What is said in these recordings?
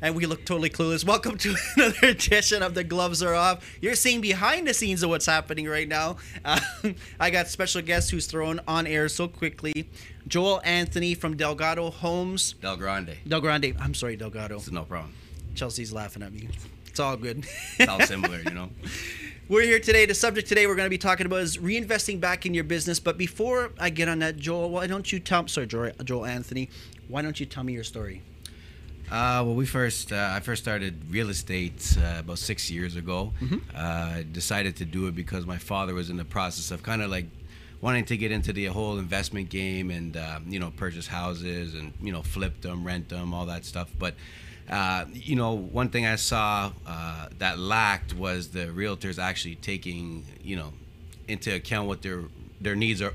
And we look totally clueless. Welcome to another edition of The Gloves Are Off. You're seeing behind the scenes of what's happening right now. I got special guest who's thrown on air so quickly. Joel-Anthony from Delgado Homes. DelGrande. I'm sorry, Delgado. It's no problem. Chelsea's laughing at me. It's all good. It's all similar, you know. We're here today. The subject today we're going to be talking about is reinvesting back in your business. But before I get on that, Joel, why don't you tell... Sorry, Joel-Anthony. Why don't you tell me your story? Well, I first started real estate about 6 years ago. Decided to do it because my father was in the process of kind of like wanting to get into the whole investment game and, purchase houses and, flip them, rent them, all that stuff. But, one thing I saw that lacked was the realtors actually taking, into account what their needs were,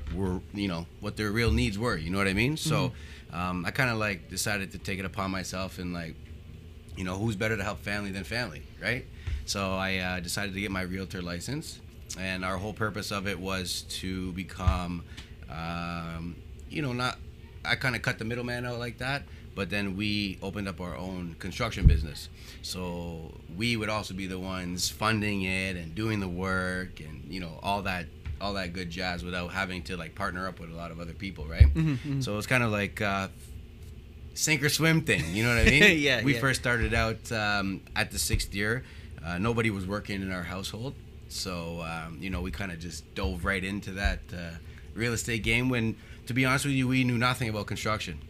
what their real needs were. You know what I mean? So I kind of like decided to take it upon myself and like, who's better to help family than family, right? So I decided to get my realtor license, and our whole purpose of it was to become, I kind of cut the middleman out like that, but then we opened up our own construction business. So we would also be the ones funding it and doing the work and, all that good jazz without having to like partner up with a lot of other people, right? So it's kind of like sink or swim thing, you know what I mean? We first started out at the 6th year. Nobody was working in our household, so we kind of just dove right into that real estate game when, to be honest with you, we knew nothing about construction.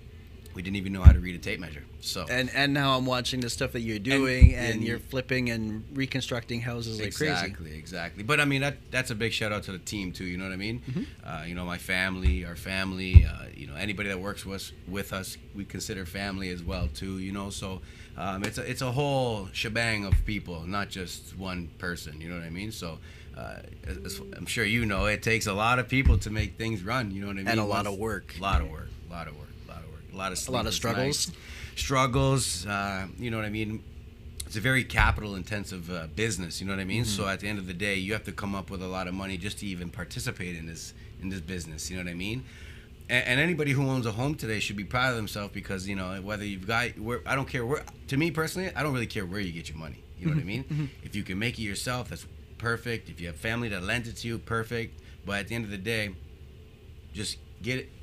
We didn't even know how to read a tape measure. So and now I'm watching the stuff that you're doing, and you're flipping and reconstructing houses like crazy. Exactly. But I mean that's a big shout out to the team too. You know what I mean? My family, our family. Anybody that works with us, we consider family as well too. So it's a whole shebang of people, not just one person. You know what I mean? So I'm sure it takes a lot of people to make things run. You know what I mean? And a lot of work. A lot of struggles. Struggles, you know what I mean? It's a very capital intensive business, you know what I mean? So at the end of the day, you have to come up with a lot of money just to even participate in this business, you know what I mean? And anybody who owns a home today should be proud of themselves because, whether you've got, I don't care where, to me personally, I don't really care where you get your money, you know what I mean? If you can make it yourself, that's perfect. If you have family that lends it to you, perfect. But at the end of the day, just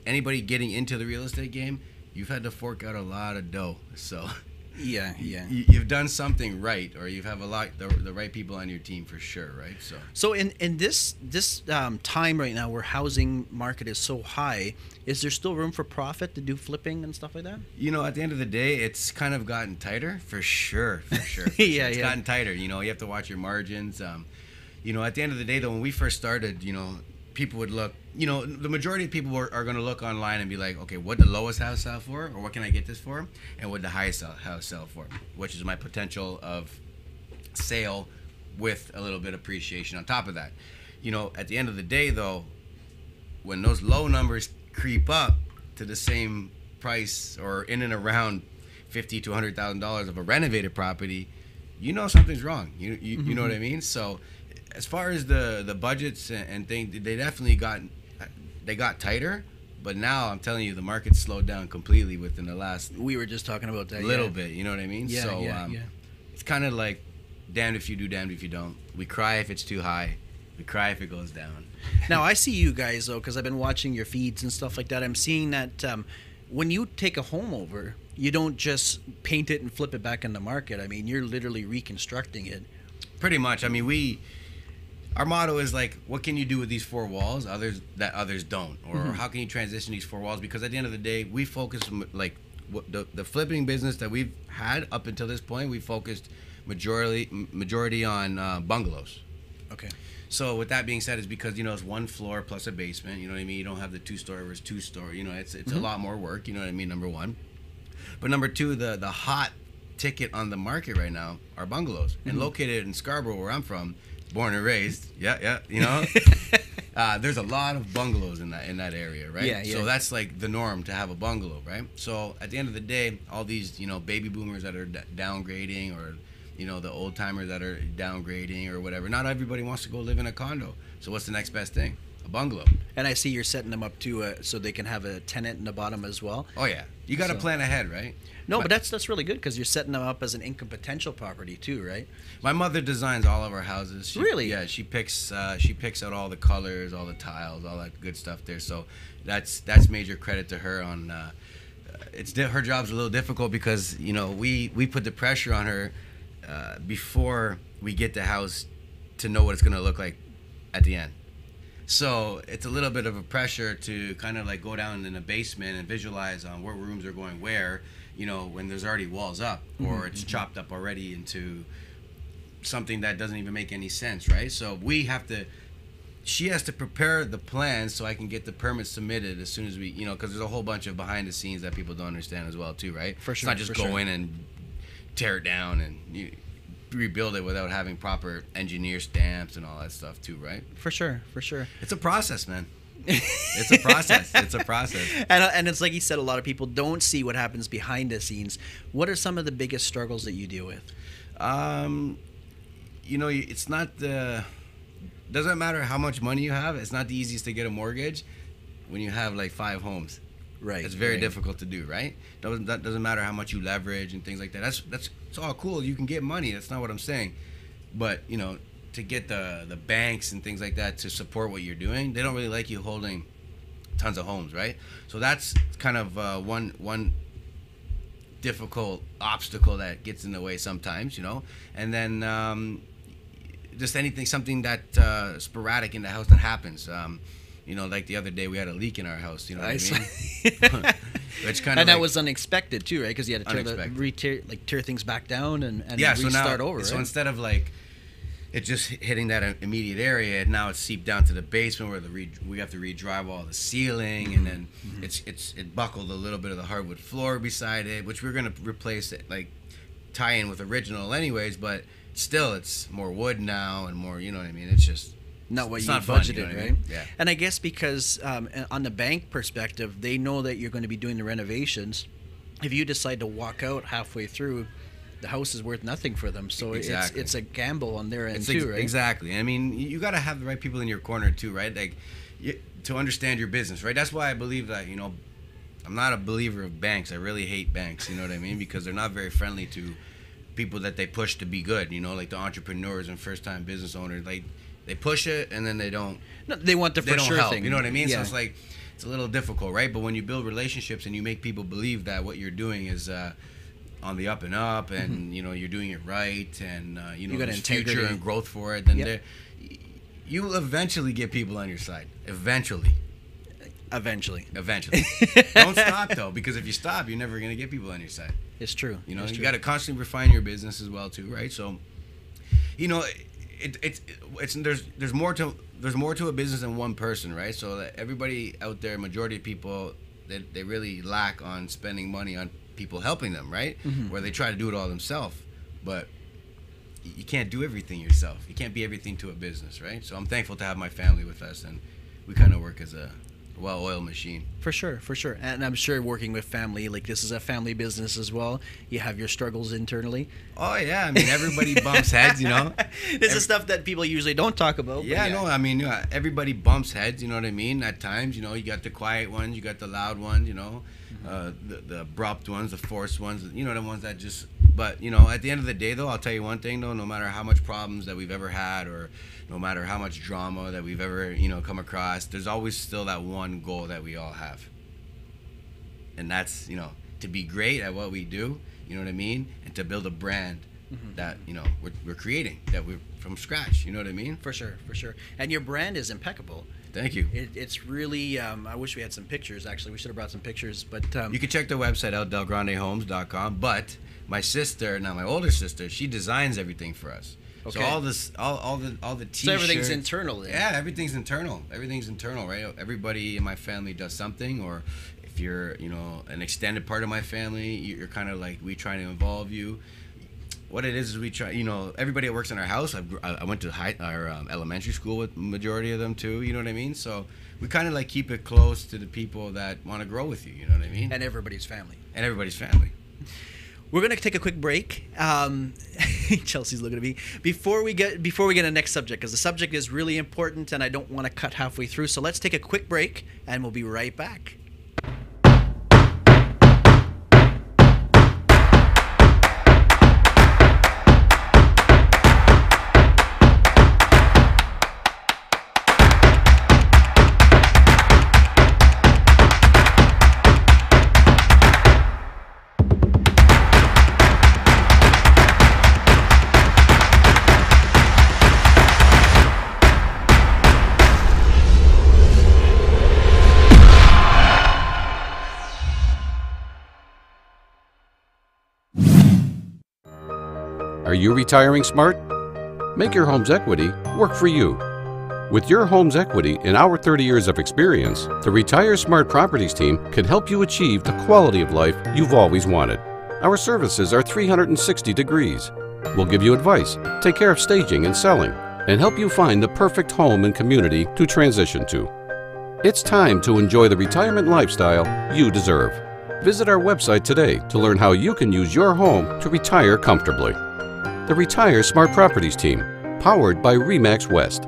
anybody getting into the real estate game, you've had to fork out a lot of dough. So yeah. You've done something right, or you have the right people on your team for sure, right? So in this time right now where housing market is so high, is there still room for profit to do flipping and stuff like that? At the end of the day, it's kind of gotten tighter for sure. It's gotten tighter. You have to watch your margins. At the end of the day, though, when we first started, people would look, the majority of people are going to look online and be like, okay, what the lowest house sell for, or what can I get this for, and what the highest house sell for, which is my potential of sale with a little bit of appreciation on top of that. At the end of the day, though, when those low numbers creep up to the same price or in and around $50,000 to $100,000 of a renovated property, something's wrong. You know what I mean? So as far as the budgets and things, they definitely got tighter, but now I'm telling you, the market's slowed down completely within the last. We were just talking about that. Little bit, you know what I mean? Yeah. It's kind of like damned if you do, damned if you don't. We cry if it's too high. We cry if it goes down. Now I see you guys though, because I've been watching your feeds and stuff like that. I'm seeing that when you take a home over, you don't just paint it and flip it back in the market. I mean, you're literally reconstructing it. Pretty much. I mean, our motto is like, what can you do with these four walls that others don't? Or how can you transition these four walls? Because at the end of the day, we focus, like, the flipping business that we've had up until this point, we focused majority on bungalows. Okay. So with that being said, it's because, it's one floor plus a basement, you know what I mean? You don't have the 2-story versus 2-story, it's a lot more work, you know what I mean, number one. But number two, the hot ticket on the market right now are bungalows. And located in Scarborough, where I'm from, born and raised, there's a lot of bungalows in that area, right? Yeah. So that's like the norm to have a bungalow, right? So at the end of the day, all these baby boomers that are downgrading, or the old timers that are downgrading or whatever, not everybody wants to go live in a condo. So what's the next best thing? A bungalow. And I see you're setting them up too, so they can have a tenant in the bottom as well. Oh yeah. You got to plan ahead, right? No, but that's really good because you're setting them up as an income potential property too, right? My mother designs all of our houses. Really? Yeah, she picks out all the colors, all the tiles, all that good stuff there. So that's major credit to her on. Her job's a little difficult because we put the pressure on her before we get the house to know what it's gonna look like at the end. So it's a little bit of a pressure to kind of like go down in the basement and visualize on what rooms are going where. When there's already walls up or it's chopped up already into something that doesn't even make any sense, right? So she has to prepare the plans so I can get the permit submitted as soon as we, because there's a whole bunch of behind the scenes that people don't understand as well too, right? For sure. It's not just go in and tear it down and rebuild it without having proper engineer stamps and all that stuff too, right? For sure. It's a process, man. It's a process. And it's like you said, a lot of people don't see what happens behind the scenes. What are some of the biggest struggles that you deal with? It's not doesn't matter how much money you have. It's not the easiest to get a mortgage when you have like 5 homes. Right. It's very difficult to do, right? That doesn't matter how much you leverage and things like that. It's all cool. You can get money. That's not what I'm saying. But, to get the banks and things like that to support what you're doing, they don't really like you holding tons of homes, right? So that's kind of one difficult obstacle that gets in the way sometimes, and then just something that sporadic in the house that happens. Like the other day we had a leak in our house. You know what I mean? Which that was unexpected too, right? Because you had to tear things back down and restart over. So right? instead of like it just hitting that immediate area, now it's seeped down to the basement where we have to re-drive all the ceiling, and then it buckled a little bit of the hardwood floor beside it, which we're gonna replace it, like tie in with original anyways, but still it's more wood now and more, you know what I mean? It's just not what you budgeted, budgeted, you know what I right? mean? Yeah. And I guess because on the bank perspective, they know that you're going to be doing the renovations. If you decide to walk out halfway through, the house is worth nothing for them. So exactly. it's a gamble on their end too, right? Exactly. I mean, you got to have the right people in your corner too, right? Like to understand your business, right? That's why I believe that, I'm not a believer of banks. I really hate banks, you know what I mean? Because they're not very friendly to people that they push to be good, like the entrepreneurs and first-time business owners. Like they push it and then they don't. No, they want the for sure help, thing. you know what I mean? Yeah. So it's like it's a little difficult, right? But when you build relationships and you make people believe that what you're doing is on the up and up, and you're doing it right, and you got there's integrity future and growth for it, then you will eventually get people on your side. Eventually. Don't stop though, because if you stop, you're never gonna get people on your side. It's true. You got to constantly refine your business as well too, right? So, there's more to a business than one person, right? So that everybody out there, majority of people, they really lack on spending money on people helping them, right? Mm-hmm. Where they try to do it all themselves, but you can't do everything yourself. You can't be everything to a business, right? So I'm thankful to have my family with us, and we kind of work as a well-oiled machine. For sure. And I'm sure working with family, like this is a family business as well. You have your struggles internally. Oh, yeah. I mean, everybody bumps heads, This is stuff that people usually don't talk about. Yeah, no, I mean, everybody bumps heads, you know what I mean? At times, you got the quiet ones, you got the loud ones, the abrupt ones, the forced ones, the ones that just... But, at the end of the day, though, I'll tell you one thing, though, no matter how much problems that we've ever had, or no matter how much drama that we've ever, come across, there's always still that one goal that we all have. And that's, to be great at what we do, you know what I mean? And to build a brand that, we're creating, that we're from scratch, you know what I mean? For sure. And your brand is impeccable. Thank you. It's really, I wish we had some pictures, actually. We should have brought some pictures, but... you can check the website out, delgrandehomes.com, but my older sister, she designs everything for us. Okay. So all the t-shirts. So everything's internal then. Yeah, everything's internal, right? Everybody in my family does something, or if you're, an extended part of my family, you're kind of like, we try to involve you. What it is we try, everybody that works in our house, I went to our elementary school with majority of them too, you know what I mean? So we kind of like keep it close to the people that want to grow with you, you know what I mean? And everybody's family. We're gonna take a quick break. Chelsea's looking at me before we get to the next subject, because the subject is really important, and I don't want to cut halfway through. So let's take a quick break, and we'll be right back. Are you retiring smart? Make your home's equity work for you. With your home's equity and our 30 years of experience, the Retire Smart Properties team can help you achieve the quality of life you've always wanted. Our services are 360 degrees. We'll give you advice, take care of staging and selling, and help you find the perfect home and community to transition to. It's time to enjoy the retirement lifestyle you deserve. Visit our website today to learn how you can use your home to retire comfortably. The Retire Smart Properties team, powered by RE/MAX West.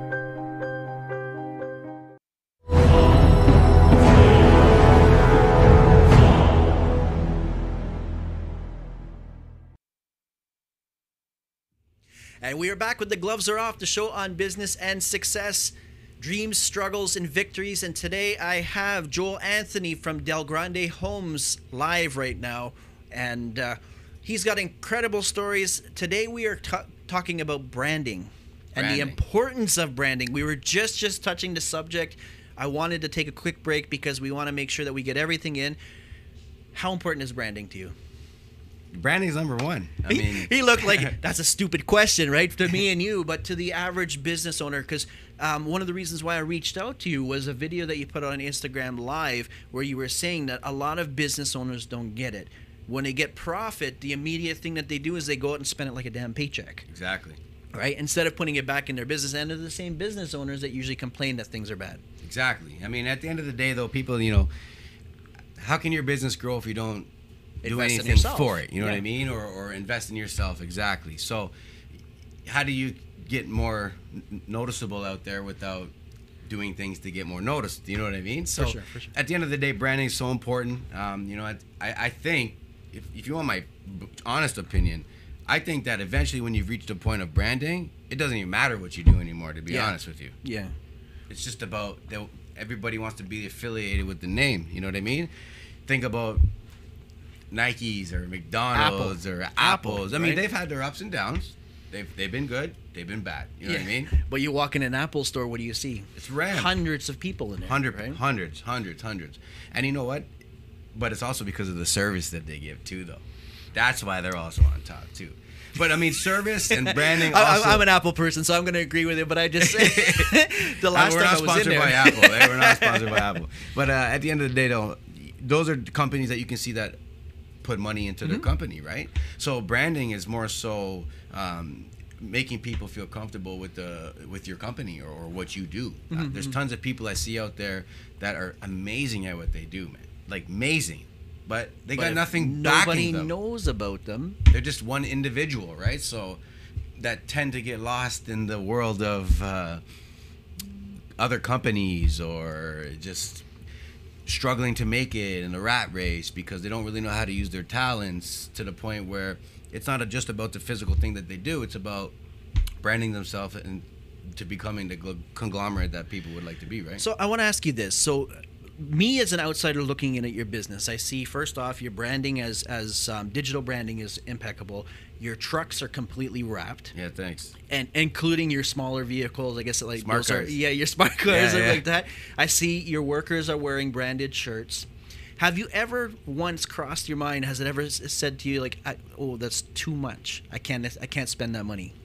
And we are back with The Gloves Are Off, the show on business and success, dreams, struggles, and victories. And today I have Joel-Anthony from DelGrande Homes live right now. And he's got incredible stories. Today we are talking about branding and the importance of branding. We were just touching the subject. I wanted to take a quick break because we want to make sure that we get everything in. How important is branding to you? Branding is number one. I mean, he looked like that's a stupid question, right, to me and you, but to the average business owner, because one of the reasons why I reached out to you was a video that you put on Instagram Live where you were saying that a lot of business owners don't get it. When they get profit, the immediate thing that they do is they go out and spend it like a damn paycheck. Exactly. Right? Instead of putting it back in their business, and they're the same business owners that usually complain that things are bad. Exactly. I mean, at the end of the day, though, people, how can your business grow if you don't do anything for it? You know what I mean? Or invest in yourself. Exactly. So how do you get more noticeable out there without doing things to get more noticed? You know what I mean? So for sure. At the end of the day, branding is so important. I think if you want my honest opinion, I think that eventually when you've reached a point of branding, it doesn't even matter what you do anymore, to be honest with you. Yeah. It's just about that everybody wants to be affiliated with the name. You know what I mean? Think about Nikes or McDonald's or Apples. I mean, they've had their ups and downs. They've been good. They've been bad. You know what I mean? But you walk in an Apple store, what do you see? It's rammed. Hundreds of people in there. Hundreds. And you know what? But it's also because of the service that they give too, though. That's why they're also on top too. But I mean, service and branding. I'm an Apple person, so I'm going to agree with it. But I just the last time I was in there. We're not sponsored by Apple. We're not sponsored by Apple. But at the end of the day, though, those are companies that you can see that put money into their company, right? So branding is more so making people feel comfortable with your company or what you do. There's tons of people I see out there that are amazing at what they do, man. Like amazing. But they got nothing backing them. Nobody knows about them. They're just one individual, right? So that tend to get lost in the world of other companies or just struggling to make it in a rat race because they don't really know how to use their talents, to the point where it's not just about the physical thing that they do. It's about branding themselves and to becoming the conglomerate that people would like to be, right? So I want to ask you this. So me as an outsider looking in at your business, I see first off your branding as digital branding is impeccable. Your trucks are completely wrapped. Yeah, thanks. And including your smaller vehicles, I guess like smart cars. Your smart cars and like that. I see your workers are wearing branded shirts. Have you ever once crossed your mind? Has it ever said to you like, "Oh, that's too much. I can't spend that money"?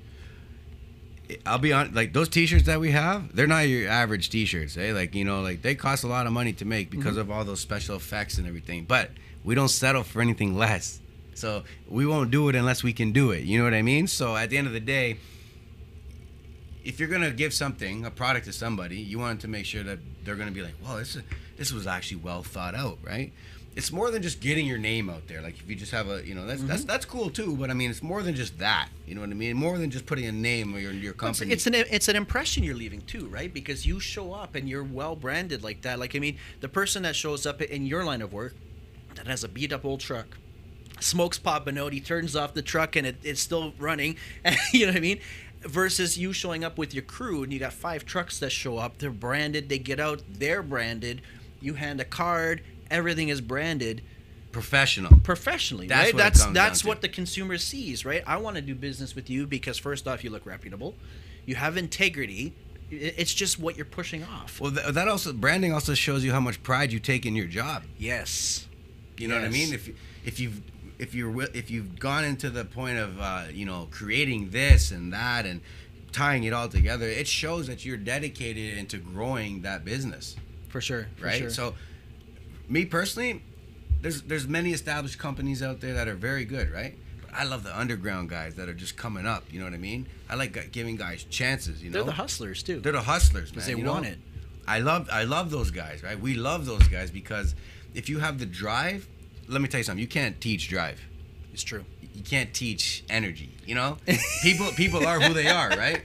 I'll be honest, like those T-shirts that we have, they're not your average T-shirts. Like they cost a lot of money to make because of all those special effects and everything. But we don't settle for anything less. So we won't do it unless we can do it. You know what I mean? So at the end of the day, if you're gonna give a product to somebody, you want to make sure that they're gonna be like, "Well, this was actually well thought out," right? It's more than just getting your name out there. Like if you just have that's cool too. But I mean, it's more than just that. You know what I mean? More than just putting a name or your company. It's an impression you're leaving too, right? Because you show up and you're well branded like that. Like I mean, the person that shows up in your line of work that has a beat up old truck, smokes popping out, he turns off the truck and it's still running. You know what I mean? Versus you showing up with your crew and you got 5 trucks that show up. They're branded. They get out. They're branded. You hand a card. Everything is branded professionally, that's right? What that's what the consumer sees, right? I want to do business with you because first off, you look reputable, you have integrity. It's just what you're pushing off. Well, that also branding also shows you how much pride you take in your job. Yes, you know what I mean. If you've you've gone into the point of creating this and that and tying it all together, it shows that you're dedicated into growing that business. For sure. Right. Sure. So, me personally, there's many established companies out there that are very good, right? But I love the underground guys that are just coming up. You know what I mean? I like giving guys chances. You know, They're the hustlers too. They're the hustlers, man. Because they want it. I love those guys, right? We love those guys because if you have the drive, let me tell you something. You can't teach drive. It's true. You can't teach energy. You know, people are who they are, right?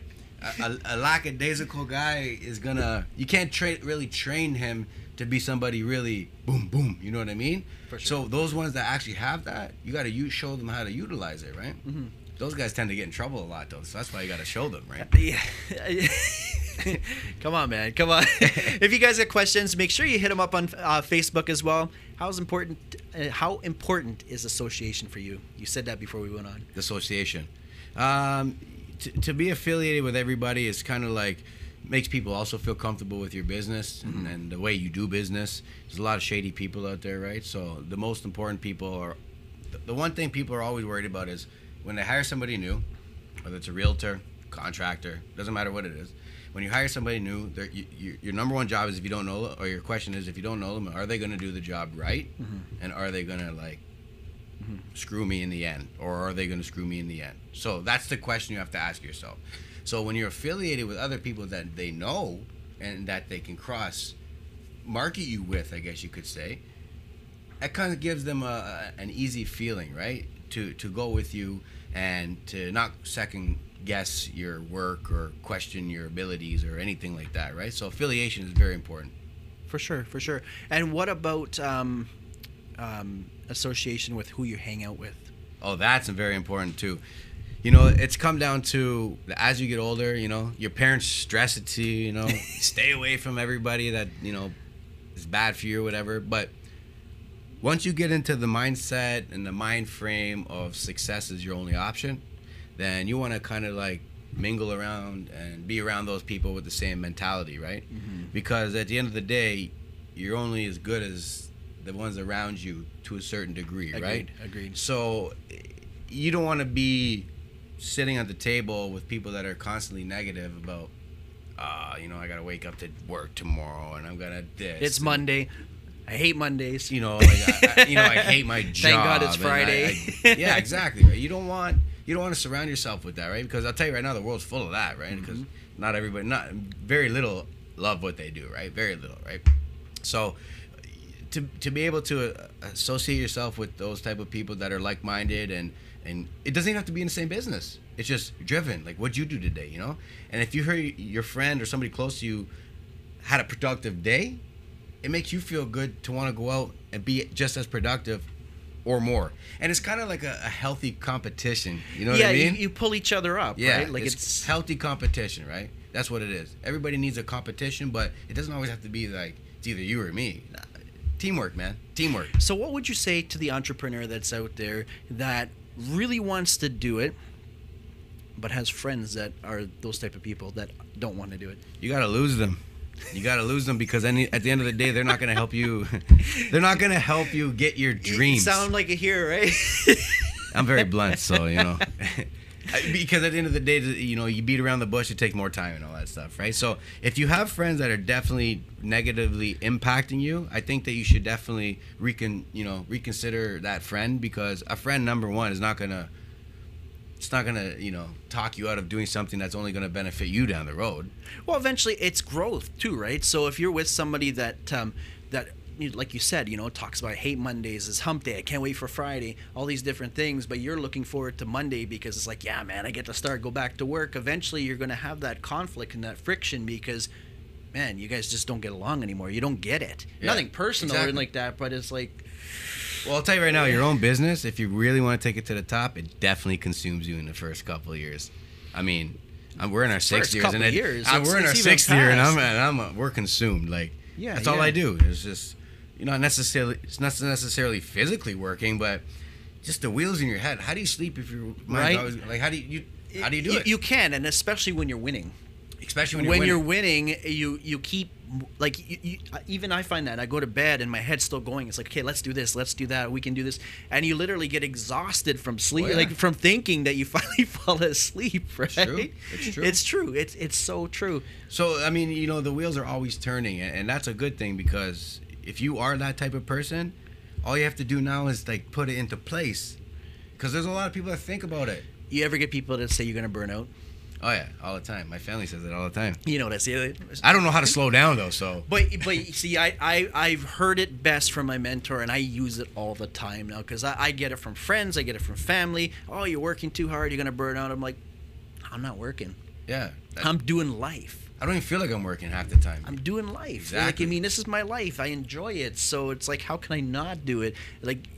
A lackadaisical guy is gonna. You can't really train him to be somebody really boom boom. You know what I mean? For sure. So those ones that actually have that, you got to show them how to utilize it, right? Mm-hmm. Those guys tend to get in trouble a lot, though. So that's why you got to show them, right? Yeah. Come on, man. Come on. If you guys have questions, make sure you hit them up on Facebook as well. How important is association for you? You said that before we went on. Association. To be affiliated with everybody is kind of like makes people also feel comfortable with your business and the way you do business. There's a lot of shady people out there, right? So the most important people are the one thing people are always worried about is when they hire somebody new, whether it's a realtor, contractor, doesn't matter what it is. When you hire somebody new, your number one job is if you don't know, or your question is if you don't know them, are they going to do the job right? And are they going to screw me in the end, or are they going to screw me in the end? So that's the question you have to ask yourself. So when you're affiliated with other people that they know and that they can cross market you with, I guess you could say, that kind of gives them an easy feeling, right? To go with you and to not second guess your work or question your abilities or anything like that, right? So affiliation is very important. For sure, for sure. And what about association with who you hang out with? Oh, that's very important too. You know, it's come down to as you get older, you know, your parents stress it to you, you know, stay away from everybody that, you know, is bad for you or whatever. But once you get into the mindset and the mind frame of success is your only option, then you want to kind of like mingle around and be around those people with the same mentality, right? Because at the end of the day, you're only as good as the ones around you to a certain degree, right? Agreed. So you don't want to be sitting at the table with people that are constantly negative about, you know, I got to wake up to work tomorrow and I'm going to this. It's Monday. I hate Mondays. You know, like I hate my job. Thank God it's Friday. Yeah, exactly. Right? You don't want to surround yourself with that, right? Because I'll tell you right now, the world's full of that, right? Because very little love what they do, right? Very little, right? So to be able to associate yourself with those type of people that are like-minded and it doesn't even have to be in the same business. It's just driven. Like, what'd you do today, you know? And if you heard your friend or somebody close to you had a productive day, it makes you feel good to want to go out and be just as productive or more. And it's kind of like a healthy competition. You know what I mean? Yeah, you pull each other up, yeah, right? Like it's healthy competition, right? That's what it is. Everybody needs a competition, but it doesn't always have to be like it's either you or me. Teamwork, man. Teamwork. So what would you say to the entrepreneur that's out there that really wants to do it, but has friends that are those type of people that don't want to do it? You got to lose them. You got to lose them because at the end of the day, they're not going to help you. They're not going to help you get your dreams. You sound like a hero, right? I'm very blunt, so, you know. Because at the end of the day, you know, you beat around the bush, it takes more time and all that stuff, right? So if you have friends that are definitely negatively impacting you, I think that you should definitely reconsider that friend, because a friend, number one, is not gonna you know, talk you out of doing something that's only gonna benefit you down the road. Well, eventually it's growth too, right? So if you're with somebody that like you said, you know, talks about I hate Mondays, it's hump day, I can't wait for Friday, all these different things, but you're looking forward to Monday because it's like, yeah, man, I get to go back to work. Eventually you're going to have that conflict and that friction because, man, you guys just don't get along anymore. You don't get it. Yeah, nothing personal or anything like that, but it's like... Well, I'll tell you right now, your own business, if you really want to take it to the top, it definitely consumes you in the first couple of years. I mean, we're in our sixth years, and we're in our sixth year, and we're consumed. Like, yeah, that's all I do. It's just... It's not necessarily physically working, but just the wheels in your head. How do you sleep if your mind's always, like, how do you do it? You can, and especially when you're winning. Especially when you're winning, you keep like even I find that I go to bed and my head's still going. It's like, okay, let's do this, let's do that, we can do this, and you literally get exhausted from sleep, like from thinking that you finally fall asleep. Right? It's true. It's true. It's so true. So I mean, the wheels are always turning, and that's a good thing, because if you are that type of person, all you have to do now is like put it into place, because there's a lot of people that think about it. You ever get people that say you're gonna burn out? Oh yeah, all the time. My family says it all the time. You know what I say? I don't know how to slow down though, so. But see, I've heard it best from my mentor, and I use it all the time now, because I get it from friends, I get it from family. Oh, you're working too hard, you're gonna burn out. I'm like, I'm not working. Yeah. I'm doing life. I don't even feel like I'm working half the time. I'm doing life. Exactly. Like, I mean, this is my life. I enjoy it. So it's like, how can I not do it? Like,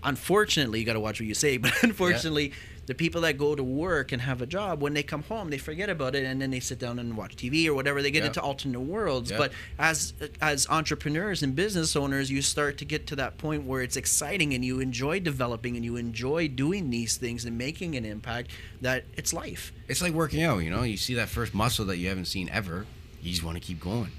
unfortunately, you got to watch what you say, but unfortunately, the people that go to work and have a job, when they come home, they forget about it, and then they sit down and watch TV or whatever. They get into alternate worlds. But as entrepreneurs and business owners, you start to get to that point where it's exciting, and you enjoy developing, and you enjoy doing these things and making an impact, that it's life. It's like working out, you see that first muscle that you haven't seen ever, you just want to keep going,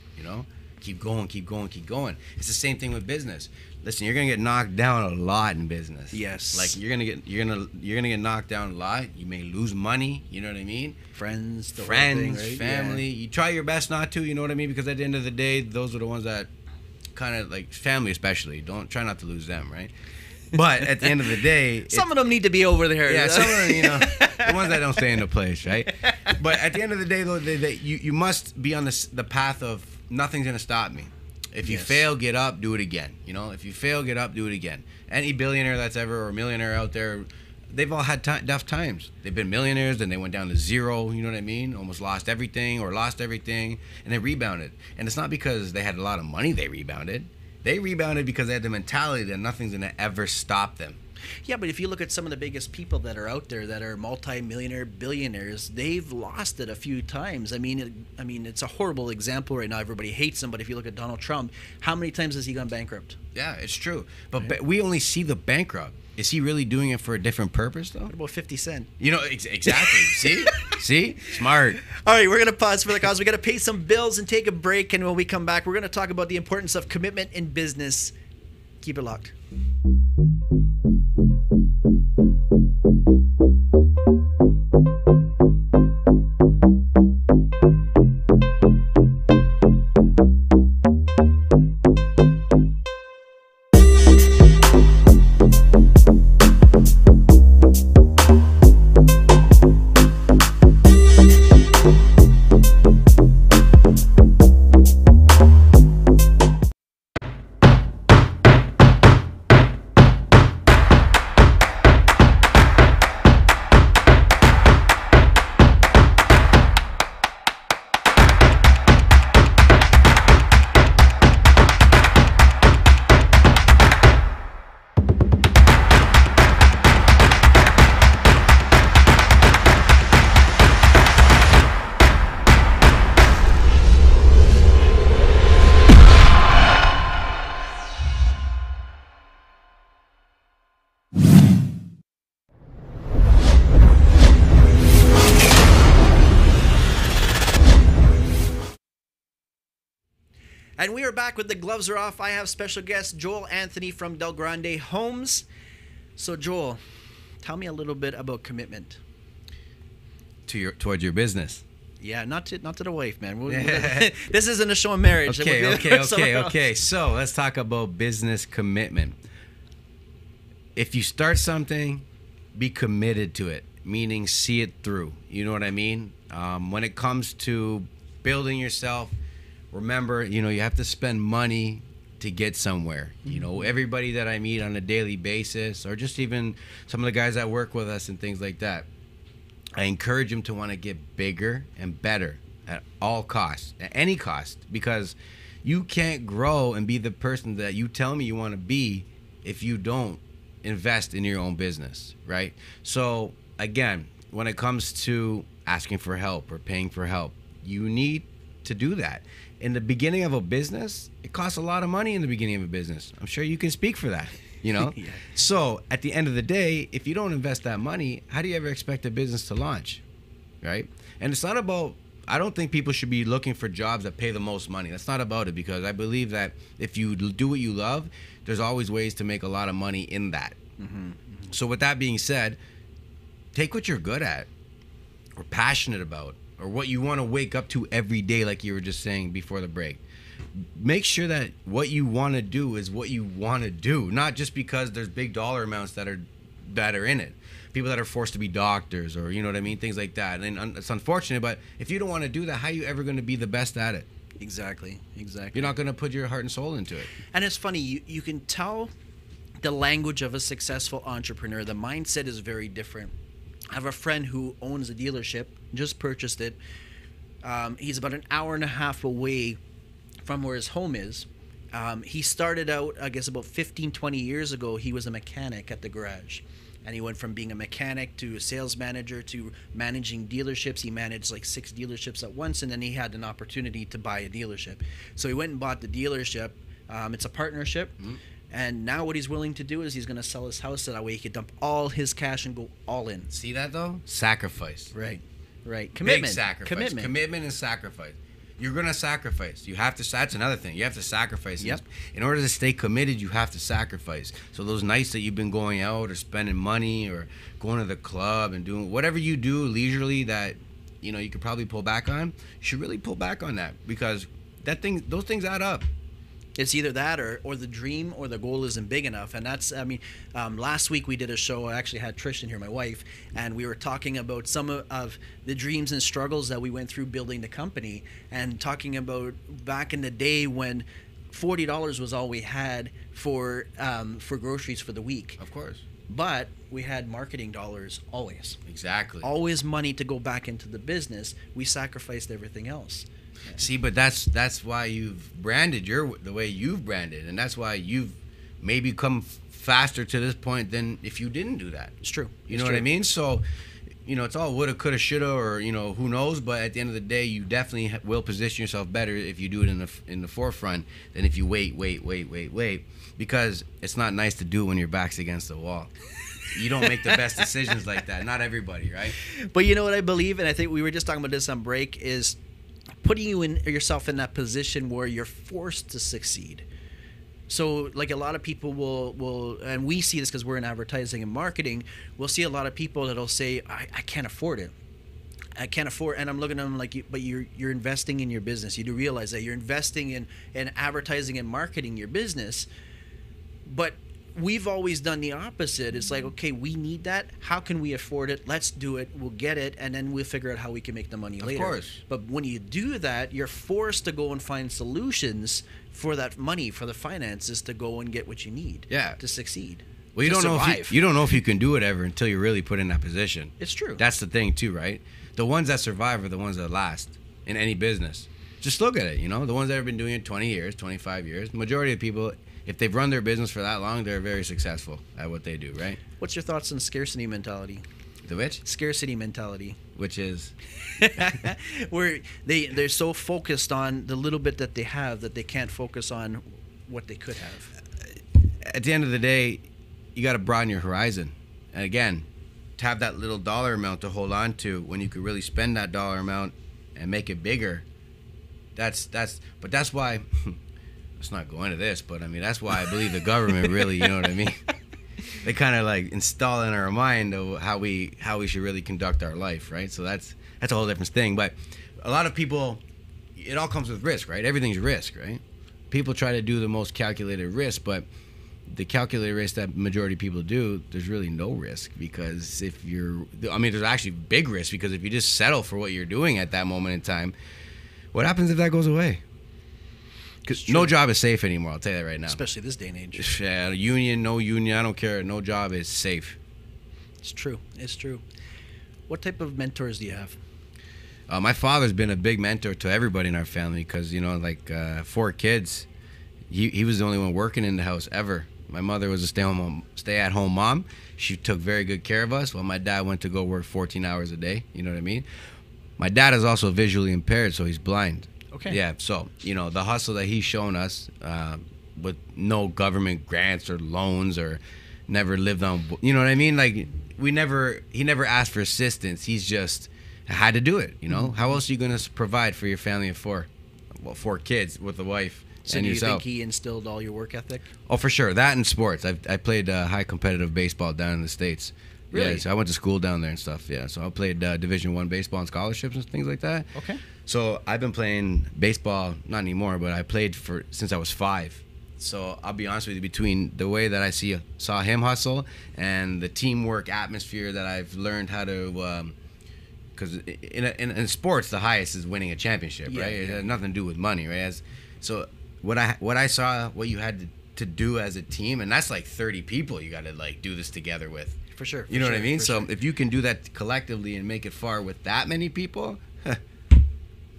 keep going, keep going, keep going. It's the same thing with business. Listen, you're gonna get knocked down a lot in business. Yes. Like you're gonna get knocked down a lot. You may lose money. You know what I mean? Friends, thing, right? Family. Yeah. You try your best not to. You know what I mean? Because at the end of the day, those are the ones that kind of like family, especially. Don't try not to lose them, right? But at the end of the day, some of them need to be over there. Yeah, some of them, the ones that don't stay in the place, right? But at the end of the day, though, you must be on the path of nothing's gonna stop me. If you fail, get up, do it again. If you fail, get up, do it again. Any billionaire that's ever, or millionaire out there, they've all had tough times. They've been millionaires, then they went down to zero, you know what I mean? Almost lost everything, and they rebounded. And it's not because they had a lot of money they rebounded. They rebounded because they had the mentality that nothing's going to ever stop them. Yeah, but if you look at some of the biggest people that are out there that are multi-millionaire, billionaires, they've lost it a few times. I mean, it's a horrible example right now. Everybody hates him, but if you look at Donald Trump, how many times has he gone bankrupt? Yeah, it's true. But we only see the bankrupt. Is he really doing it for a different purpose, though? What about 50 Cent? Exactly. See? Smart. All right, we're going to pause for the cause. We got to pay some bills and take a break. And when we come back, we're going to talk about the importance of commitment in business. Keep it locked. And we are back with the gloves are off. I have special guest Joel-Anthony from DelGrande Homes. So Joel, tell me a little bit about commitment towards your business. Yeah, not to the wife, man. This isn't a show of marriage. Okay. So let's talk about business commitment. If you start something, be committed to it, meaning see it through. You know what I mean? When it comes to building yourself, remember, you have to spend money to get somewhere. Everybody that I meet on a daily basis, or just even some of the guys that work with us and things like that, I encourage them to want to get bigger and better at all costs, at any cost, because you can't grow and be the person that you tell me you want to be if you don't invest in your own business, right? So again, when it comes to asking for help or paying for help, you need to do that. In the beginning of a business, it costs a lot of money in the beginning of a business. I'm sure you can speak for that, Yeah. So at the end of the day, if you don't invest that money, how do you ever expect a business to launch? right? And it's not about, I don't think people should be looking for jobs that pay the most money. That's not about it, because I believe that if you do what you love, there's always ways to make a lot of money in that. So with that being said, take what you're good at or passionate about, or what you want to wake up to every day, like you were just saying before the break. Make sure that what you want to do is what you want to do, not just because there's big dollar amounts that are in it. People that are forced to be doctors, or, you know what I mean, things like that. And it's unfortunate, but if you don't want to do that, how are you ever going to be the best at it? Exactly. You're not going to put your heart and soul into it. And it's funny, you can tell the language of a successful entrepreneur. The mindset is very different. I have a friend who owns a dealership, just purchased it. He's about an hour and a half away from where his home is. He started out, I guess, about 15, 20 years ago. He was a mechanic at the garage. And he went from being a mechanic to a sales manager to managing dealerships. He managed like 6 dealerships at once, and then he had an opportunity to buy a dealership. So he went and bought the dealership. It's a partnership. And now what he's willing to do is he's going to sell his house so that way he could dump all his cash and go all in. See that, though? Sacrifice. Right. Commitment. Big sacrifice. Commitment and sacrifice. You're going to sacrifice. You have to. That's another thing. You have to sacrifice. Yep. In order to stay committed, you have to sacrifice. So those nights that you've been going out or spending money or going to the club and doing whatever you do leisurely that, you know, you could probably pull back on, you should really pull back on that, because those things add up. It's either that or the dream or the goal isn't big enough. And that's, last week we did a show. I actually had Tristan here, my wife, and we were talking about some of the dreams and struggles that we went through building the company, and talking about back in the day when $40 was all we had for groceries for the week. Of course. But we had marketing dollars always. Exactly. Always money to go back into the business. We sacrificed everything else. See, but that's why you've branded the way you've branded, and that's why you've maybe come faster to this point than if you didn't do that. It's true. You know what I mean? So, you know, it's all woulda, coulda, shoulda, or, you know, who knows. But at the end of the day, you definitely will position yourself better if you do it in the forefront than if you wait, because it's not nice to do it when your back's against the wall. You don't make the best decisions like that. Not everybody, right? But you know what I believe, and I think we were just talking about this on break, is putting yourself in that position where you're forced to succeed. So like a lot of people will, and we see this because we're in advertising and marketing, we'll see a lot of people that'll say, I can't afford it. I can't afford, and I'm looking at them like, but you're investing in your business. You do realize that you're investing in advertising and marketing your business. But we've always done the opposite. It's like, okay, we need that. How can we afford it? Let's do it. We'll get it, and then we'll figure out how we can make the money later. Of course. But when you do that, you're forced to go and find solutions for that money, for the finances, to go and get what you need. Yeah. To succeed. Well, you don't know if you can do it ever until you're really put in that position. It's true. That's the thing too, right? The ones that survive are the ones that last in any business. Just look at it, you know, the ones that have been doing it 20 years, 25 years. The majority of people, if they've run their business for that long, they're very successful at what they do, right? What's your thoughts on scarcity mentality? The which? Scarcity mentality. Which is? Where they're so focused on the little bit that they have that they can't focus on what they could have. At the end of the day, you got to broaden your horizon. And again, to have that little dollar amount to hold on to when you could really spend that dollar amount and make it bigger. But that's why, let's not go into this, but I mean, that's why I believe the government really, you know what I mean? They kind of like install in our mind of how we should really conduct our life, right? So that's a whole different thing. But a lot of people, it all comes with risk, right? Everything's risk, right? People try to do the most calculated risk, but the calculated risk that majority of people do, there's really no risk, because there's actually big risk, because if you just settle for what you're doing at that moment in time, what happens if that goes away? Because no job is safe anymore, I'll tell you that right now. Especially this day and age. Yeah, union, no union, I don't care. No job is safe. It's true. It's true. What type of mentors do you have? My father's been a big mentor to everybody in our family, because, you know, like 4 kids, he was the only one working in the house ever. My mother was a stay-at-home mom. She took very good care of us, while my dad went to go work 14 hours a day. You know what I mean? My dad is also visually impaired, so he's blind. Okay. Yeah, so, you know, the hustle that he's shown us with no government grants or loans, or never lived on, you know what I mean? Like, he never asked for assistance. He's just I had to do it. You know, how else are you going to provide for your family of four? Well, 4 kids with a wife So and do you yourself. think he instilled all your work ethic? Oh, for sure. That and sports. I played high competitive baseball down in the States. Really? Yeah, so I went to school down there and stuff. Yeah, so I played Division I baseball and scholarships and things like that. Okay. So I've been playing baseball, not anymore, but I played since I was 5. So I'll be honest with you, between the way that I saw him hustle and the teamwork atmosphere that I've learned how to, because in sports the highest is winning a championship, right? It has nothing to do with money, right? So what I saw, what you had to do as a team, and that's like 30 people you got to like do this together with. For sure. You know what I mean? So if you can do that collectively and make it far with that many people,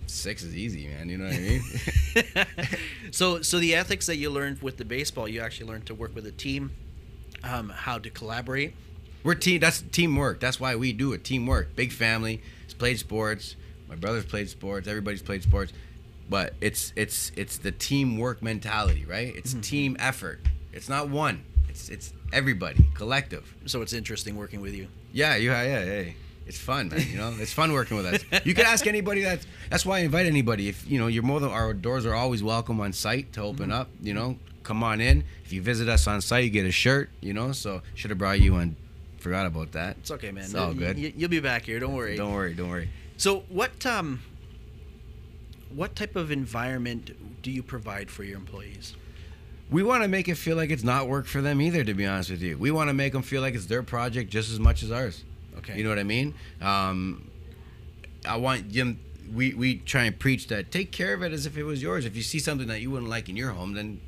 6 is easy, man. You know what I mean? So the ethics that you learned with the baseball, you actually learned to work with a team, how to collaborate. That's teamwork. That's why we do it. Teamwork. Big family. It's played sports. My brother's played sports. Everybody's played sports. But it's the teamwork mentality, right? It's team effort. It's not one. It's everybody, collective. So it's interesting working with you. Yeah. Hey, it's fun, man. You know, it's fun working with us. You can ask anybody. That's why I invite anybody. If you know, our doors are always welcome on site to open up. You know, come on in. If you visit us on site, you get a shirt. You know, so should have brought you on. Forgot about that. It's okay, man. It's all good. You'll be back here. Don't worry. Don't worry. So what type of environment do you provide for your employees? We want to make it feel like it's not work for them either, to be honest with you. We want to make them feel like it's their project just as much as ours. Okay. You know what I mean? I want them. We try and preach that. Take care of it as if it was yours. If you see something that you wouldn't like in your home, then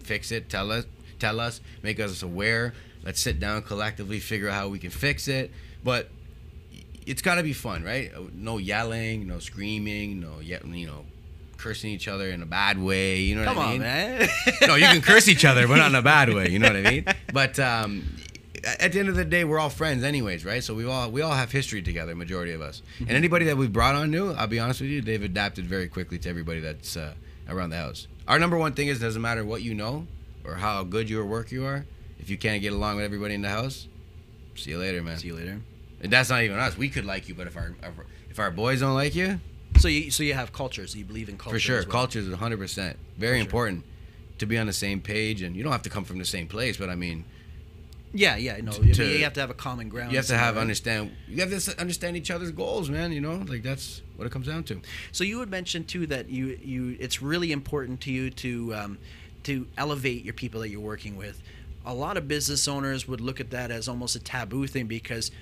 fix it. Tell us. Make us aware. Let's sit down collectively, figure out how we can fix it. But it's got to be fun, right? No yelling, no screaming, no cursing each other in a bad way. You know what I mean? Come on, man. No, you can curse each other, but not in a bad way. You know what I mean? But at the end of the day, we're all friends anyways, right? So we all have history together, majority of us. And anybody that we've brought on new, I'll be honest with you, they've adapted very quickly to everybody that's around the house. Our number one thing is, doesn't matter what you know or how good your work you are, if you can't get along with everybody in the house, see you later, man. See you later. And that's not even us. We could like you, but if our boys don't like you, so you have culture. So you believe in culture. for sure, as well. culture is 100% very important to be on the same page, and you don't have to come from the same place, but I mean, yeah. No, you have to have a common ground. you have to You have to understand each other's goals, man. You know, like that's what it comes down to. So you had mentioned too that it's really important to you to elevate your people that you're working with. A lot of business owners would look at that as almost a taboo thing because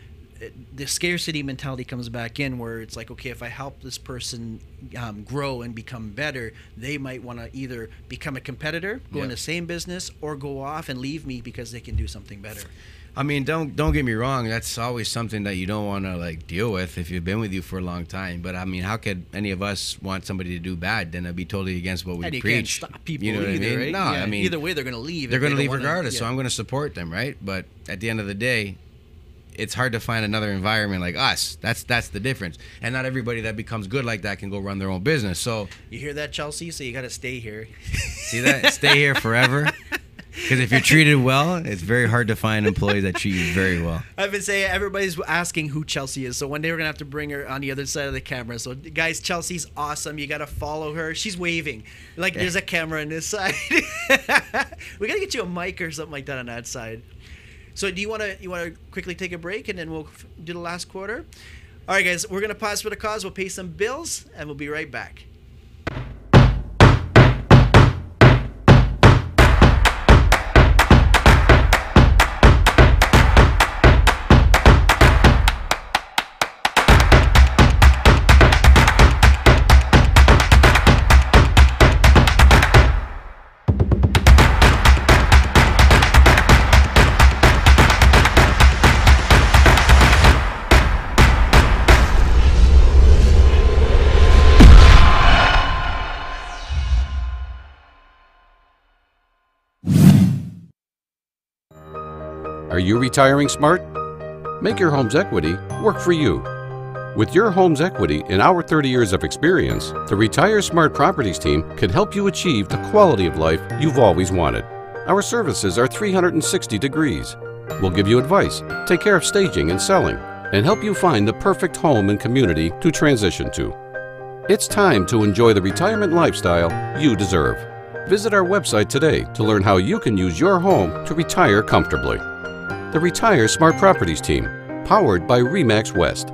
the scarcity mentality comes back in, where it's like, okay, if I help this person grow and become better, they might want to either become a competitor, go in the same business, or go off and leave me because they can do something better. I mean, don't get me wrong. That's always something that you don't want to like deal with if you've been with you for a long time. But I mean, how could any of us want somebody to do bad? Then it'd be totally against what we And you preach. can't stop people You know what either, I mean? right? No, Yeah. I mean, Either way, they're going to leave. they're going to leave regardless. So I'm going to support them, right? But at the end of the day, it's hard to find another environment like us. That's the difference. And not everybody that becomes good like that can go run their own business. So You hear that, Chelsea? So you got to stay here. see that? Stay here forever. Because if you're treated well, it's very hard to find employees that treat you very well. I've been saying everybody's asking who Chelsea is, so one day we're gonna have to bring her on the other side of the camera. So guys, Chelsea's awesome. You gotta follow her. She's waving like there's a camera on this side. We gotta get you a mic or something like that on that side. So do you wanna quickly take a break and then we'll do the last quarter? All right, guys, we're gonna pause for the cause. We'll pay some bills and we'll be right back. Are you retiring smart? Make your home's equity work for you. With your home's equity and our 30 years of experience, the Retire Smart Properties team can help you achieve the quality of life you've always wanted. Our services are 360 degrees. We'll give you advice, take care of staging and selling, and help you find the perfect home and community to transition to. It's time to enjoy the retirement lifestyle you deserve. Visit our website today to learn how you can use your home to retire comfortably. The Retire Smart Properties team, powered by RE/MAX West.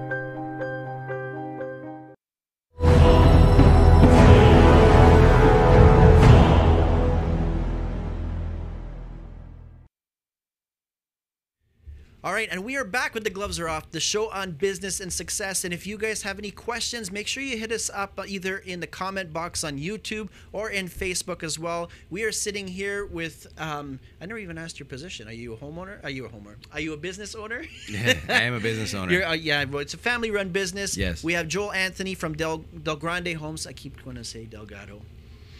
All right, and we are back with The Gloves Are Off, the show on business and success. And if you guys have any questions, make sure you hit us up either in the comment box on YouTube or in Facebook as well. We are sitting here with, I never even asked your position. Are you a homeowner? Are you a homeowner? Are you a business owner? Yeah, I am a business owner. Yeah, well, it's a family-run business. Yes. We have Joel-Anthony from DelGrande Homes. I keep going to say Delgado.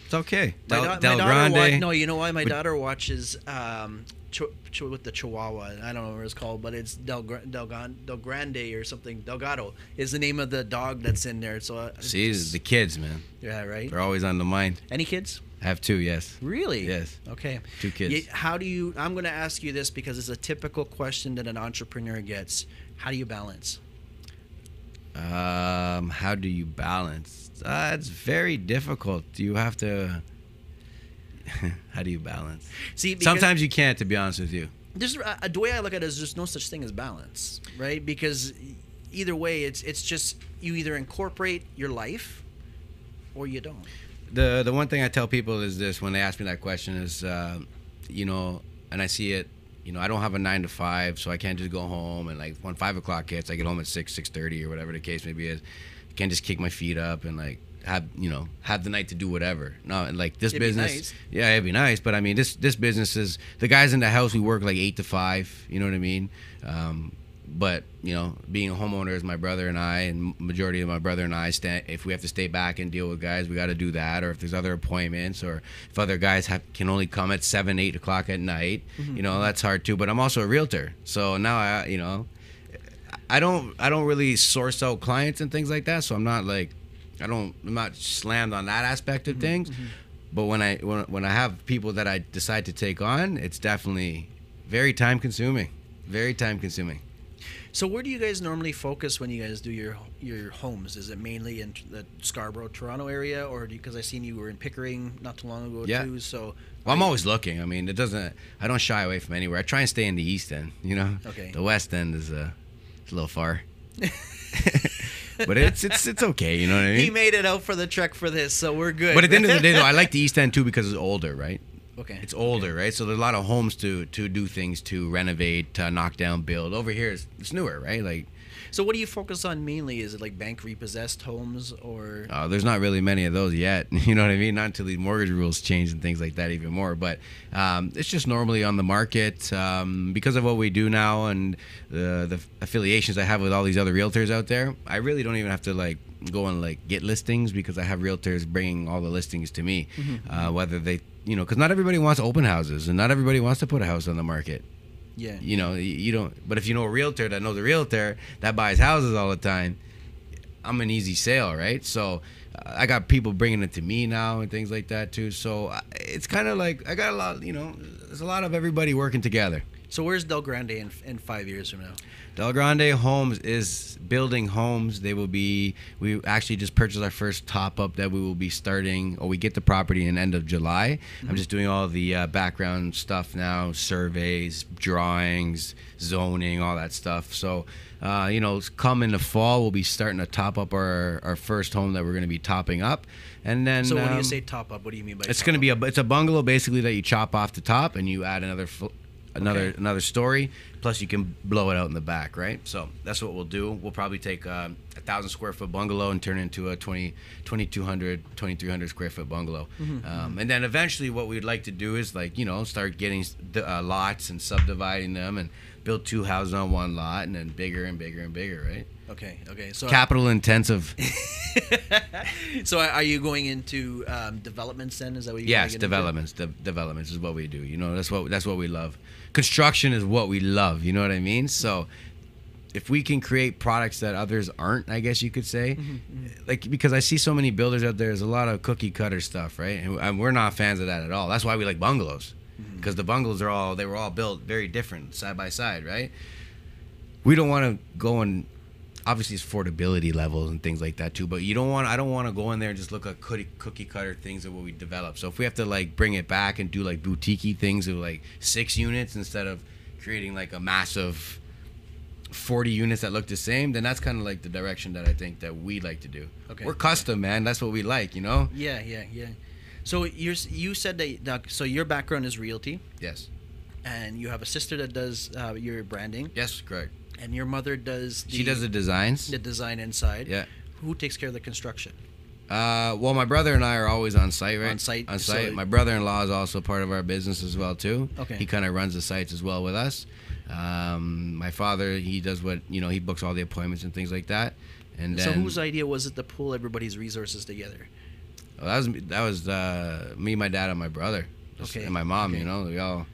It's okay. DelGrande. No, you know why? My daughter watches with the Chihuahua. I don't know what it's called, but it's DelGrande or something. Delgado is the name of the dog that's in there. So see, the kids, man. Yeah, right. They're always on the mind. Any kids? I have 2, yes. Really? Yes. Okay. 2 kids. How do you? I'm going to ask you this because it's a typical question that an entrepreneur gets. How do you balance? How do you balance? It's very difficult. You have to. How do you balance? See, sometimes you can't, to be honest with you. There's the way I look at it is there's no such thing as balance, right? Because either way, it's just you either incorporate your life or you don't. The one thing I tell people is this when they ask me that question is, you know, and I see it. You know, I don't have a 9 to 5, so I can't just go home and like when 5 o'clock hits, I get home at 6:30 or whatever the case may be. I can't just kick my feet up and like have the night to do whatever. No, and like this business, nice. Yeah, it'd be nice, but I mean this business is the guys in the house. We work like 8 to 5. You know what I mean? But you know, being a homeowner is my brother and I, and majority of my brother and I if we have to stay back and deal with guys, we got to do that. Or if there's other appointments, or if other guys can only come at 7, 8 o'clock at night, you know, that's hard too. But I'm also a realtor, so now I don't really source out clients and things like that. So I'm not like I'm not slammed on that aspect of things. But when I have people that I decide to take on, it's definitely very time consuming. Very time consuming. So where do you guys normally focus when you guys do your homes? Is it mainly in the Scarborough, Toronto area, or because I seen you were in Pickering not too long ago too? So well, I'm always looking. I mean, I don't shy away from anywhere. I try and stay in the East End. You know, okay. The West End is a little far. But it's okay, you know what I mean? He made it out for the trek for this, so we're good. But at the end of the day, though, I like the East End too because it's older, right? Okay. It's older, right? So there's a lot of homes to do things, to renovate, to knock down, build. Over here, it's newer, right? Like. So what do you focus on mainly? Is it like bank repossessed homes or? There's not really many of those yet. You know what I mean? Not until these mortgage rules change and things like that even more. But it's just normally on the market because of what we do now and the affiliations I have with all these other realtors out there. I really don't even have to like go and like get listings because I have realtors bringing all the listings to me. Whether they, you know, because not everybody wants open houses and not everybody wants to put a house on the market. Yeah. You know, you don't. But if you know a realtor that knows a realtor that buys houses all the time, I'm an easy sale, right? So I got people bringing it to me now and things like that too. So it's kind of like I got a lot. You know, there's a lot of everybody working together. So where's DelGrande in 5 years from now? DelGrande Homes is building homes. We actually just purchased our first top-up that we will be starting, or we get the property in end of July. I'm just doing all the background stuff now, surveys, drawings, zoning, all that stuff. So, you know, come in the fall, we'll be starting to top up our first home that we're going to be topping up. And then, so when you say top up, what do you mean by it's going to be it's a bungalow basically that you chop off the top and you add another story, plus you can blow it out in the back, right? So that's what we'll do. We'll probably take a 1,000 square foot bungalow and turn it into a 2,200, 2,300 square foot bungalow. And then eventually what we'd like to do is like, you know, start getting lots and subdividing them and build 2 houses on one lot and then bigger and bigger and bigger, right? Okay. So capital intensive. So are you going into developments then? Is that what you? Yes, developments. Developments is what we do. You know, that's what we love. Construction is what we love. You know what I mean? So if we can create products that others aren't, I guess you could say, like, because I see so many builders out there, there's a lot of cookie cutter stuff, right? And we're not fans of that at all. That's why we like bungalows, because the bungalows were all built very different, side by side, right? we don't want to go and obviously it's affordability levels and things like that too. But I don't want to go in there and just look at cookie cutter things of what we develop. So if we have to like bring it back and do like boutique things of like 6 units instead of creating like a massive 40 units that look the same, then that's kind of like the direction that I think that we like to do. Okay. We're custom, man. That's what we like, you know? Yeah. So you said that. So your background is realty, Yes. and you have a sister that does your branding, Yes, correct. and your mother does. She does the designs. The design inside. Yeah. Who takes care of the construction? Well, my brother and I are always on site, right? On site. On site. So My brother-in-law is also part of our business as well, too. Okay. He kind of runs the sites as well with us. My father, he does he books all the appointments and things like that. And then, So whose idea was it to pull everybody's resources together? well, that was me, my dad, and my brother. Okay. And my mom, Okay.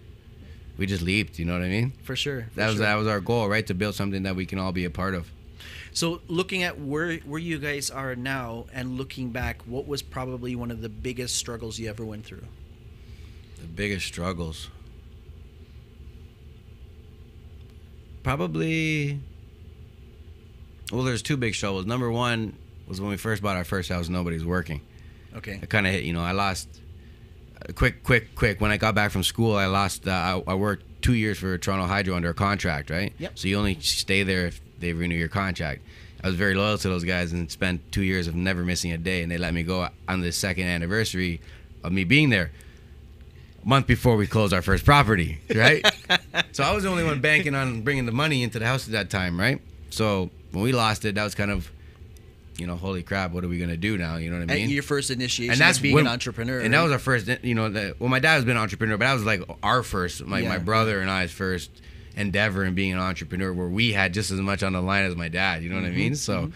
we just leaped, you know what I mean? For sure. That was our goal, right? To build something that we can all be a part of. So looking at where you guys are now and looking back, what was probably one of the biggest struggles you ever went through? The biggest struggles. Probably, well, there's 2 big struggles. Number one was when we first bought our first house, nobody's working. Okay. It kind of hit, I lost, quick. When I got back from school, I lost, I worked 2 years for Toronto Hydro under a contract, right? Yep. So you only stay there if they renew your contract. I was very loyal to those guys and spent 2 years of never missing a day, and they let me go on the 2nd anniversary of me being there. A month before we closed our first property, right? So I was the only one banking on bringing the money into the house at that time, right? So when we lost it, that was kind of, holy crap, what are we going to do now? You know what I mean? And your first initiation And that's of being when- an entrepreneur. And that was our first, well, my dad has been an entrepreneur, but that was like our first, my Yeah. brother and I's first endeavor in being an entrepreneur, where we had just as much on the line as my dad, you know what I mean? So,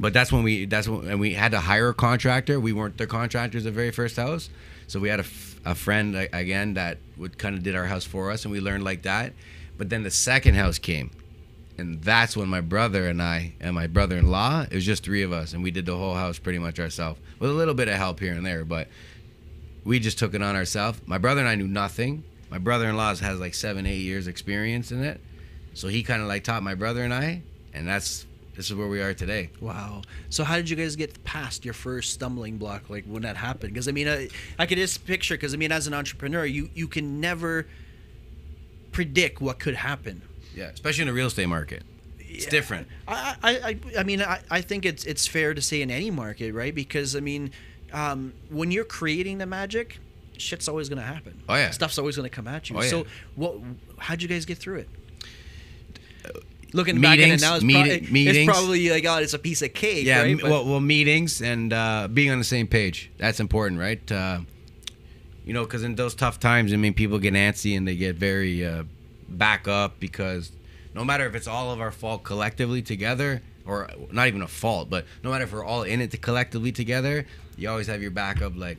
but that's when we had to hire a contractor. We weren't the contractors the very first house. So we had a friend, again, that would kind of did our house for us, and we learned like that. But then the second house came, and that's when my brother and I and my brother-in-law, it was just 3 of us, and we did the whole house pretty much ourselves, with a little bit of help here and there, but we just took it on ourselves. My brother and I knew nothing. My brother-in-law has like 7-8 years experience in it, so he kind of like taught my brother and I, and this is where we are today. Wow. So how did you guys get past your first stumbling block, like when that happened? Because I mean, I could just picture, because I mean, as an entrepreneur, you can never predict what could happen. Yeah, especially in the real estate market. It's different. I mean, I think it's fair to say in any market, right? Because I mean, when you're creating the magic, shit's always going to happen. Oh yeah. Stuff's always going to come at you. Oh, yeah. So how'd you guys get through it? Looking back at it now, meetings. it's probably like, oh, it's a piece of cake, Yeah, right? well, meetings and being on the same page. That's important, right? Because in those tough times, I mean, people get antsy and they get very back up, because no matter if it's all of our fault collectively together, or not even a fault, but no matter if we're all in it collectively together, you always have your backup, like,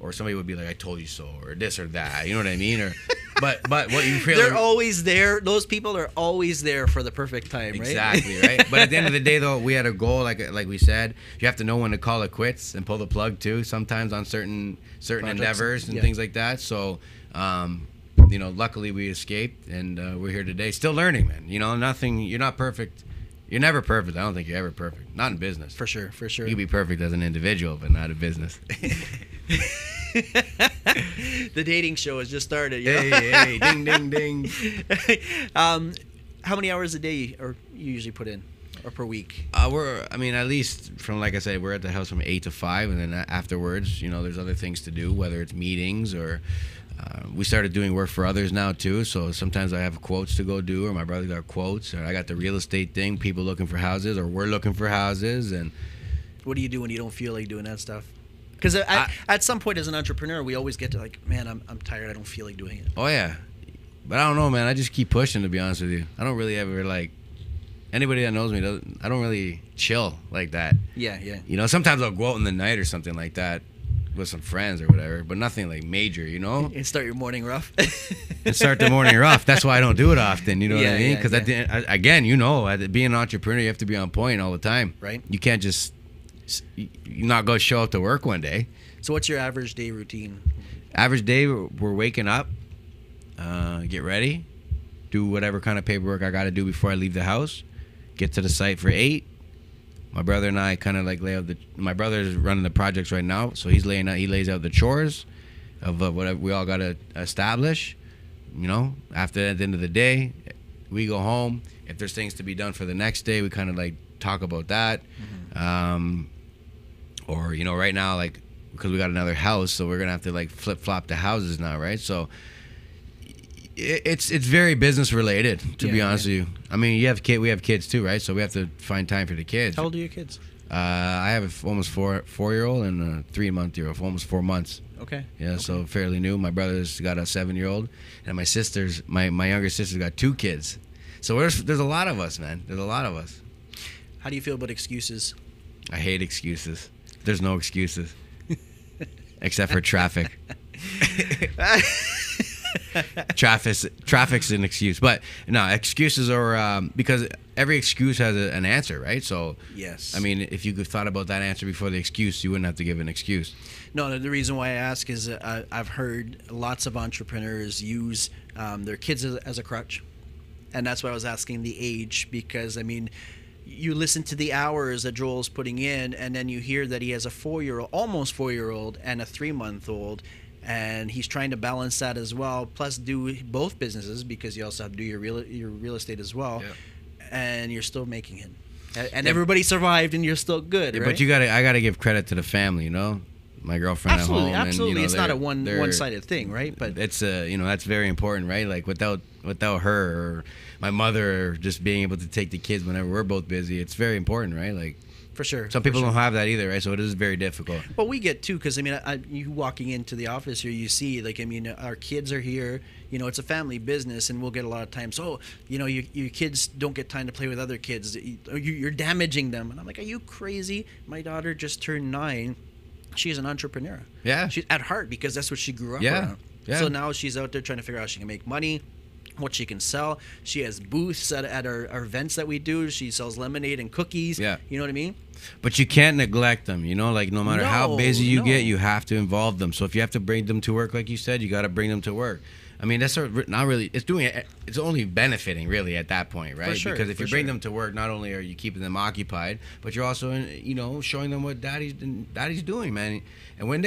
or somebody would be like, I told you so, or this or that. You know what I mean? Or But what you really, they're always there. Those people are always there for the perfect time, right? Exactly, right? But at the end of the day, though, we had a goal. Like we said, you have to know when to call it quits and pull the plug too. Sometimes on certain Projects, endeavors and yeah. things like that. So, luckily we escaped, and we're here today, still learning, man. Nothing. You're not perfect. You're never perfect. I don't think you're ever perfect. Not in business. For sure. You can be perfect as an individual, but not in business. The dating show has just started. You know? Hey, ding, ding, ding. How many hours a day or you usually put in, or per week? At least from, like I said, we're at the house from 8 to 5, and then afterwards, there's other things to do, whether it's meetings or we started doing work for others now too. So sometimes I have quotes to go do, or my brother got quotes, or I got the real estate thing, people looking for houses, or we're looking for houses. And what do you do when you don't feel like doing that stuff? Because at some point as an entrepreneur, we always get to like, man, I'm tired. I don't feel like doing it. Oh yeah, but I don't know, man. I just keep pushing, to be honest with you. I don't really ever like anybody that knows me. I don't really chill like that. Yeah. Sometimes I'll go out in the night or something like that with some friends or whatever, but nothing like major. And start your morning rough. And start the morning rough. That's why I don't do it often. You know what I mean? Yeah, Because again, being an entrepreneur, you have to be on point all the time. Right. You can't just not go show up to work one day. So what's your average day routine? Average day, we're waking up, get ready, do whatever kind of paperwork I got to do before I leave the house, get to the site for 8. My brother and I kind of like lay out my brother's running the projects right now, so he lays out the chores of whatever we all got to establish. After at the end of the day, we go home. If there's things to be done for the next day, we kind of like talk about that. Or right now, like, because we got another house, so we're gonna have to like flip flop the houses now, right? So it's very business related, to be honest with you. I mean, we have kids too, right? So we have to find time for the kids. How old are your kids? I have a almost 4-year-old and a 3-month-year-old, almost 4 months. Okay. Yeah, okay. So fairly new. My brother's got a 7-year-old, and my younger sister's got 2 kids. So there's a lot of us, man. There's a lot of us. How do you feel about excuses? I hate excuses. There's no excuses, except for traffic. Traffic's an excuse, but no, excuses are because every excuse has an answer, right? So yes, I mean, if you could thought about that answer before the excuse, you wouldn't have to give an excuse. No, the reason why I ask is I've heard lots of entrepreneurs use their kids as a crutch, and that's why I was asking the age, because I mean, you listen to the hours that Joel's putting in, and then you hear that he has a almost 4-year-old and a 3-month-old. And he's trying to balance that as well, plus do both businesses, because you also have to do your real estate as well. Yeah. And you're still making it. And everybody survived, and you're still good, right? But I gotta give credit to the family, my girlfriend absolutely, at home. Absolutely, and, it's not a one-sided thing, right? But it's that's very important, right? Like without her or my mother just being able to take the kids whenever we're both busy, it's very important, right? Like. For sure. Some people don't have that either, right? So it is very difficult. Well, we get too, because I mean, you walking into the office here, you see, like, I mean, our kids are here. It's a family business, and we'll get a lot of times. Oh, your kids don't get time to play with other kids. You're damaging them, and I'm like, are you crazy? My daughter just turned 9. She's an entrepreneur. Yeah. She's at heart, because that's what she grew up around. Yeah. So now she's out there trying to figure out how she can make money, what she can sell. She has booths at our events that we do. She sells lemonade and cookies. Yeah. You know what I mean? But you can't neglect them, like no matter how busy you get, you have to involve them. So if you have to bring them to work, like you said, you got to bring them to work. I mean, that's not really, it's only benefiting really at that point, right? Sure, because if you bring them to work, not only are you keeping them occupied, but you're also, showing them what daddy's doing, man. And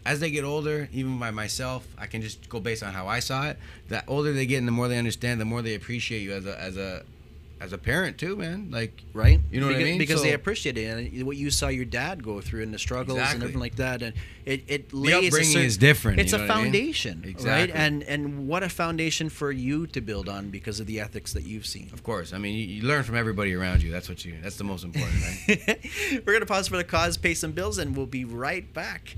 as they get older, even by myself, I can just go based on how I saw it. The older they get and the more they understand, the more they appreciate you as a parent too, man. Like, right? You know what I mean? Because they appreciate it, and what you saw your dad go through and the struggles and everything like that, and it lays the upbringing is different. It's a foundation, exactly. Right? And what a foundation for you to build on because of the ethics that you've seen. Of course, I mean you learn from everybody around you. That's the most important, right? We're gonna pause for the cause, pay some bills, and we'll be right back.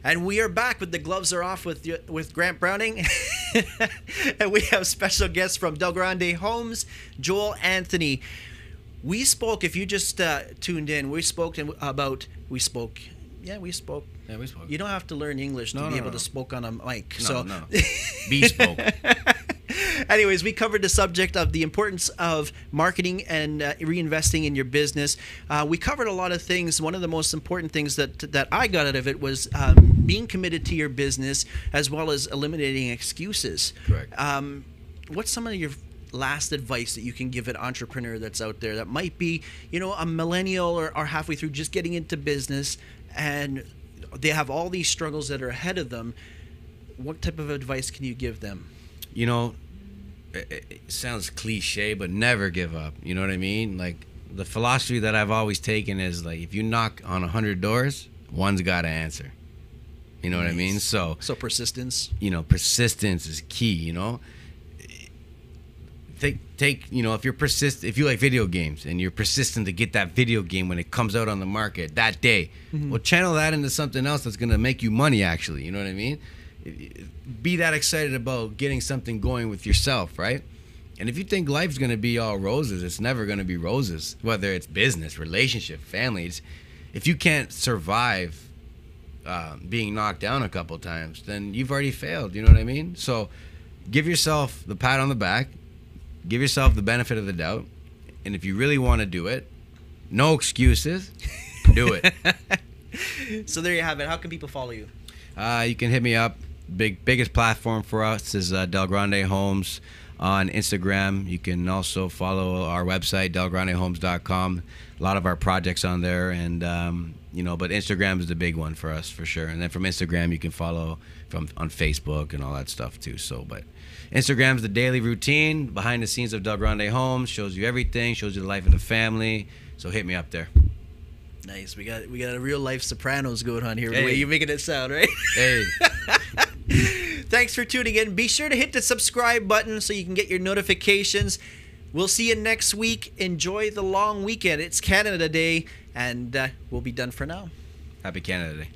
And we are back with The Gloves Are Off with Grant Browning. And we have special guests from DelGrande Homes, Joel-Anthony. We spoke, if you just tuned in, we spoke. You don't have to learn English to be able to speak on a mic. No. Bespoke. Anyways, we covered the subject of the importance of marketing and reinvesting in your business. We covered a lot of things. One of the most important things that I got out of it was being committed to your business, as well as eliminating excuses. Correct. What's some of your last advice that you can give an entrepreneur that's out there that might be, a millennial or halfway through just getting into business, and they have all these struggles that are ahead of them? What type of advice can you give them? It sounds cliche, but never give up. You know what I mean? Like, the philosophy that I've always taken is, like, if you knock on 100 doors, one's got to answer. You know what I mean? So persistence. Persistence is key. Take if you like video games and you're persistent to get that video game when it comes out on the market that day, well, channel that into something else that's gonna make you money. Actually, you know what I mean? Be that excited about getting something going with yourself, right? And if you think life's gonna be all roses, it's never gonna be roses. Whether it's business, relationship, families, if you can't survive being knocked down a couple times, then you've already failed. You know what I mean? So give yourself the pat on the back. Give yourself the benefit of the doubt. And if you really want to do it, no excuses, do it. So there you have it. How can people follow you? You can hit me up. Biggest platform for us is DelGrande Homes on Instagram. You can also follow our website, delgrandehomes.com. A lot of our projects on there. And, but Instagram is the big one for us for sure. And then from Instagram, you can follow on Facebook and all that stuff too. But Instagram's the daily routine, behind the scenes of DelGrande Homes, shows you everything, shows you the life of the family. So hit me up there. Nice. We got a real life Sopranos going on here. Hey. The way you're making it sound, right? Hey. Thanks for tuning in. Be sure to hit the subscribe button so you can get your notifications. We'll see you next week. Enjoy the long weekend. It's Canada Day, and we'll be done for now. Happy Canada Day.